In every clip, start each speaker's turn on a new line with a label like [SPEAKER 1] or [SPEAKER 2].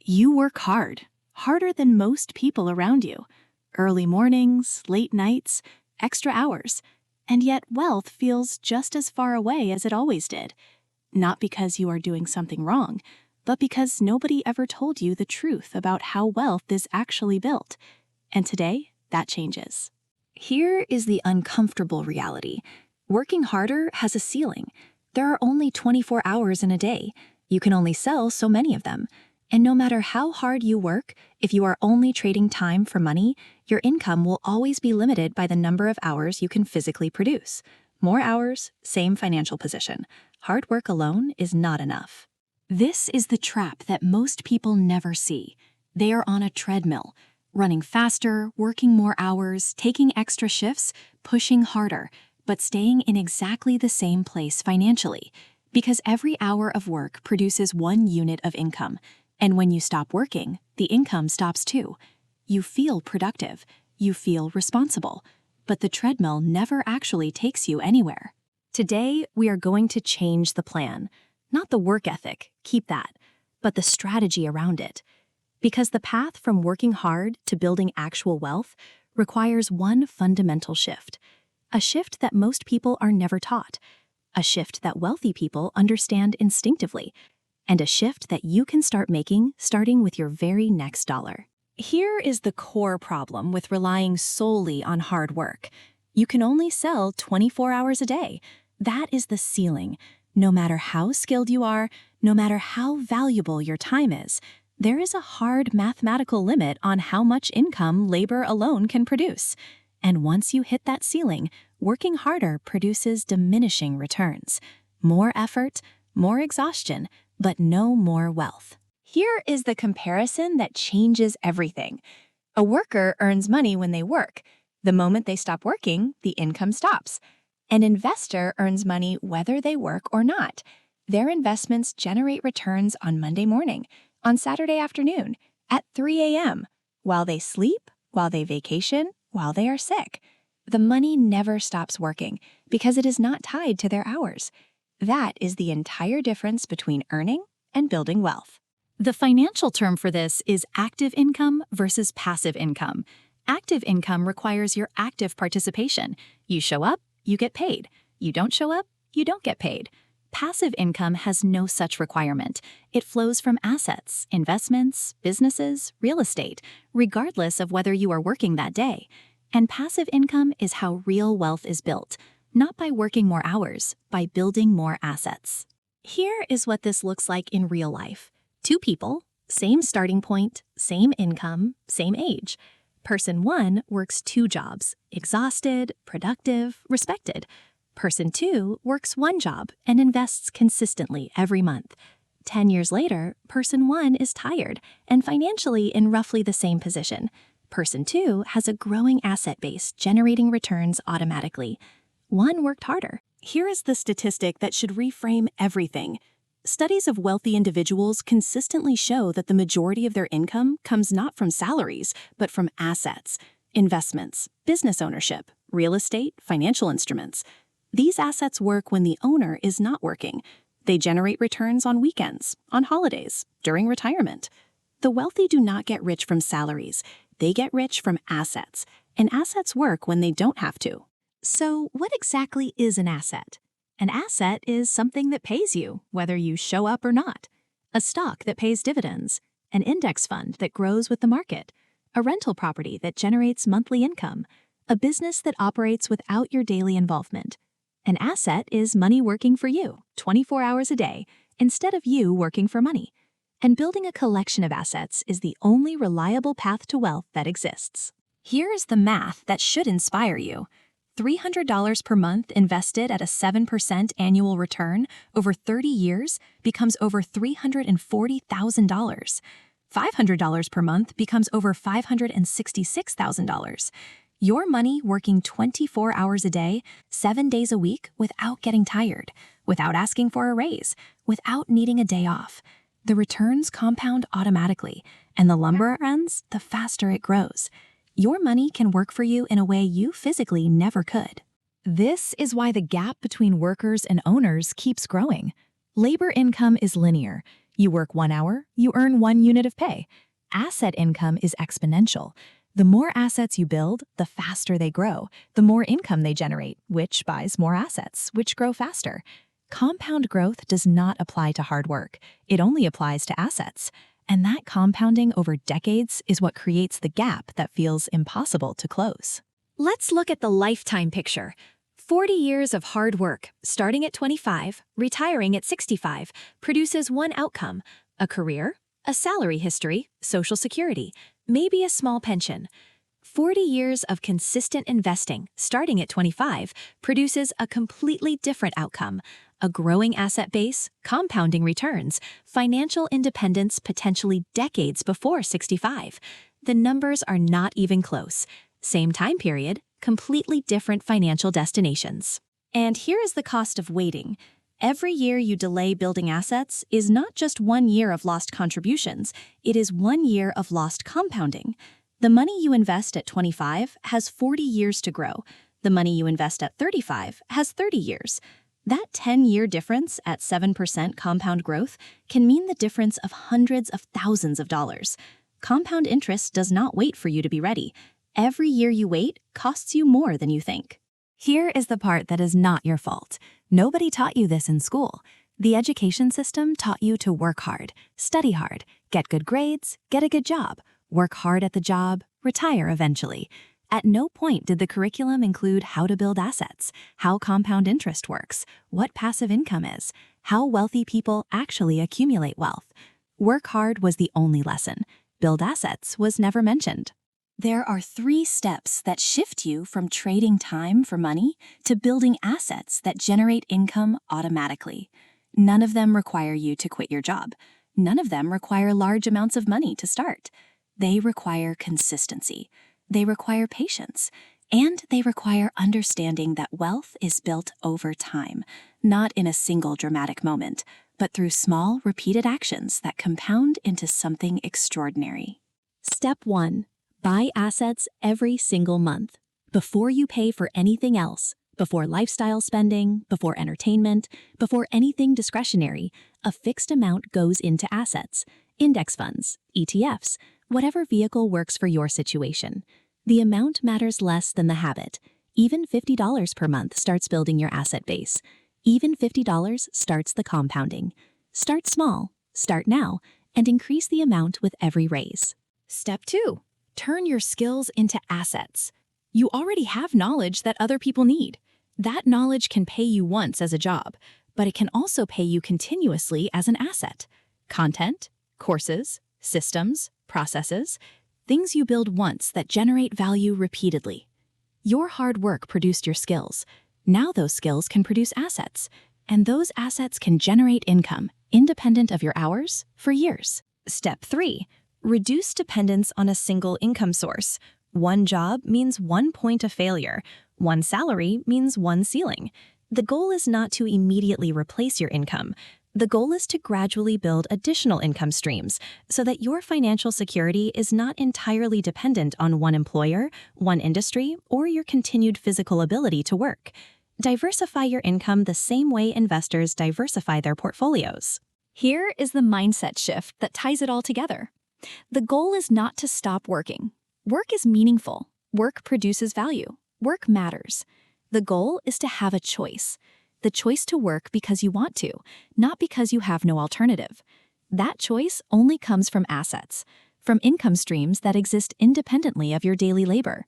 [SPEAKER 1] You work hard, harder than most people around you. Early mornings, late nights, extra hours, and yet wealth feels just as far away as it always did. Not because you are doing something wrong, but because nobody ever told you the truth about how wealth is actually built. And today, that changes.
[SPEAKER 2] Here is the uncomfortable reality. Working harder has a ceiling. There are only 24 hours in a day. You can only sell so many of them. And no matter how hard you work, if you are only trading time for money, your income will always be limited by the number of hours you can physically produce. More hours, same financial position. Hard work alone is not enough.
[SPEAKER 1] This is the trap that most people never see. They are on a treadmill, running faster, working more hours, taking extra shifts, pushing harder, but staying in exactly the same place financially. Because every hour of work produces 1 unit of income. And when you stop working, the income stops too. You feel productive. You feel responsible. But the treadmill never actually takes you anywhere. Today, we are going to change the plan. Not the work ethic, keep that, but the strategy around it. Because the path from working hard to building actual wealth requires one fundamental shift. A shift that most people are never taught. A shift that wealthy people understand instinctively. And a shift that you can start making starting with your very next dollar. Here is the core problem with relying solely on hard work. You can only sell 24 hours a day. That is the ceiling. No matter how skilled you are, no matter how valuable your time is, there is a hard mathematical limit on how much income labor alone can produce. And once you hit that ceiling, working harder produces diminishing returns. More effort, more exhaustion, but no more wealth. Here is the comparison that changes everything. A worker earns money when they work. The moment they stop working, the income stops. An investor earns money whether they work or not. Their investments generate returns on Monday morning, on Saturday afternoon, at 3 a.m., while they sleep, while they vacation, while they are sick. The money never stops working because it is not tied to their hours. That is the entire difference between earning and building wealth. The financial term for this is active income versus passive income. Active income requires your active participation. You show up, you get paid. You don't show up, you don't get paid. Passive income has no such requirement. It flows from assets, investments, businesses, real estate, regardless of whether you are working that day. And passive income is how real wealth is built. Not by working more hours, by building more assets. Here is what this looks like in real life. 2 people, same starting point, same income, same age. Person 1 works 2 jobs, exhausted, productive, respected. Person 2 works 1 job and invests consistently every month. 10 years later, person 1 is tired and financially in roughly the same position. Person 2 has a growing asset base generating returns automatically. 1 worked harder. Here is the statistic that should reframe everything. Studies of wealthy individuals consistently show that the majority of their income comes not from salaries, but from assets, investments, business ownership, real estate, financial instruments. These assets work when the owner is not working. They generate returns on weekends, on holidays, during retirement. The wealthy do not get rich from salaries. They get rich from assets, and assets work when they don't have to. So what exactly is an asset? An asset is something that pays you, whether you show up or not. A stock that pays dividends, an index fund that grows with the market, a rental property that generates monthly income, a business that operates without your daily involvement. An asset is money working for you, 24 hours a day, instead of you working for money. And building a collection of assets is the only reliable path to wealth that exists. Here is the math that should inspire you. $300 per month invested at a 7% annual return over 30 years becomes over $340,000. $500 per month becomes over $566,000. Your money working 24 hours a day, 7 days a week without getting tired, without asking for a raise, without needing a day off. The returns compound automatically, and the lumber it runs, the faster it grows. Your money can work for you in a way you physically never could. This is why the gap between workers and owners keeps growing. Labor income is linear.
[SPEAKER 2] You work 1 hour, you earn 1 unit of pay. Asset income is exponential. The more assets you build, the faster they grow, the more income they generate, which buys more assets, which grow faster. Compound growth does not apply to hard work. It only applies to assets. And that compounding over decades is what creates the gap that feels impossible to close.
[SPEAKER 1] Let's look at the lifetime picture. 40 years of hard work, starting at 25, retiring at 65, produces one outcome: a career, a salary history, Social Security, maybe a small pension. 40 years of consistent investing, starting at 25, produces a completely different outcome: a growing asset base, compounding returns, financial independence potentially decades before 65. The numbers are not even close. Same time period, completely different financial destinations. And here is the cost of waiting. Every year you delay building assets is not just 1 year of lost contributions, it is 1 year of lost compounding. The money you invest at 25 has 40 years to grow. The money you invest at 35 has 30 years. That 10-year difference at 7% compound growth can mean the difference of hundreds of thousands of dollars. Compound interest does not wait for you to be ready. Every year you wait costs you more than you think.
[SPEAKER 2] Here is the part that is not your fault. Nobody taught you this in school. The education system taught you to work hard, study hard, get good grades, get a good job, work hard at the job, retire eventually. At no point did the curriculum include how to build assets, how compound interest works, what passive income is, how wealthy people actually accumulate wealth. Work hard was the only lesson. Build assets was never mentioned.
[SPEAKER 1] There are 3 steps that shift you from trading time for money to building assets that generate income automatically. None of them require you to quit your job. None of them require large amounts of money to start. They require consistency. They require patience. And they require understanding that wealth is built over time, not in a single dramatic moment, but through small, repeated actions that compound into something extraordinary. Step 1. Buy assets every single month. Before you pay for anything else, before lifestyle spending, before entertainment, before anything discretionary, a fixed amount goes into assets, index funds, ETFs, whatever vehicle works for your situation. The amount matters less than the habit. Even $50 per month starts building your asset base. Even $50 starts the compounding. Start small, start now, and increase the amount with every raise. Step 2. Turn your skills into assets. You already have knowledge that other people need. That knowledge can pay you once as a job, but it can also pay you continuously as an asset. Content, courses, systems, processes, things you build once that generate value repeatedly. Your hard work produced your skills. Now those skills can produce assets, and those assets can generate income, independent of your hours, for years. Step 3. Reduce dependence on a single income source. One job means 1 point of failure. One salary means 1 ceiling. The goal is not to immediately replace your income. The goal is to gradually build additional income streams so that your financial security is not entirely dependent on one employer, one industry, or your continued physical ability to work. Diversify your income the same way investors diversify their portfolios. Here is the mindset shift that ties it all together. The goal is not to stop working. Work is meaningful. Work produces value. Work matters. The goal is to have a choice. The choice to work because you want to, not because you have no alternative. That choice only comes from assets, from income streams that exist independently of your daily labor.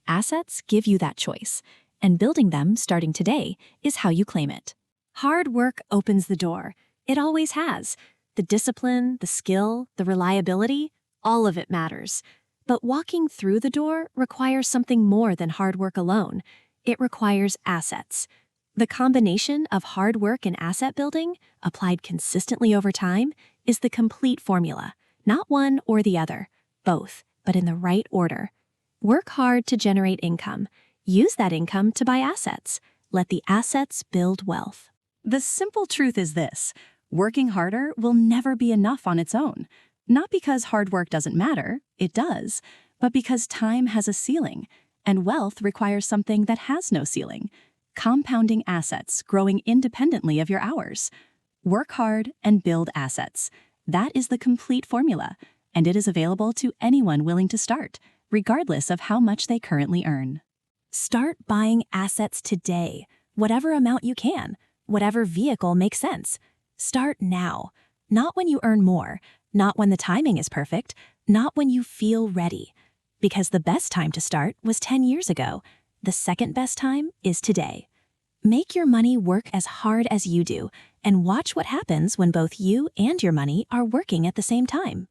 [SPEAKER 1] Assets give you that choice, and building them starting today is how you claim it. Hard work opens the door. It always has. The discipline, the skill, the reliability, all of it matters. But walking through the door requires something more than hard work alone. It requires assets. The combination of hard work and asset building, applied consistently over time, is the complete formula. Not one or the other, both, but in the right order. Work hard to generate income. Use that income to buy assets. Let the assets build wealth. The simple truth is this: working harder will never be enough on its own. Not because hard work doesn't matter, it does, but because time has a ceiling, and wealth requires something that has no ceiling: compounding assets growing independently of your hours. Work hard and build assets. That is the complete formula, and it is available to anyone willing to start, regardless of how much they currently earn. Start buying assets today, whatever amount you can, whatever vehicle makes sense. Start now, not when you earn more, not when the timing is perfect, not when you feel ready. Because the best time to start was 10 years ago. The second best time is today. Make your money work as hard as you do, and watch what happens when both you and your money are working at the same time.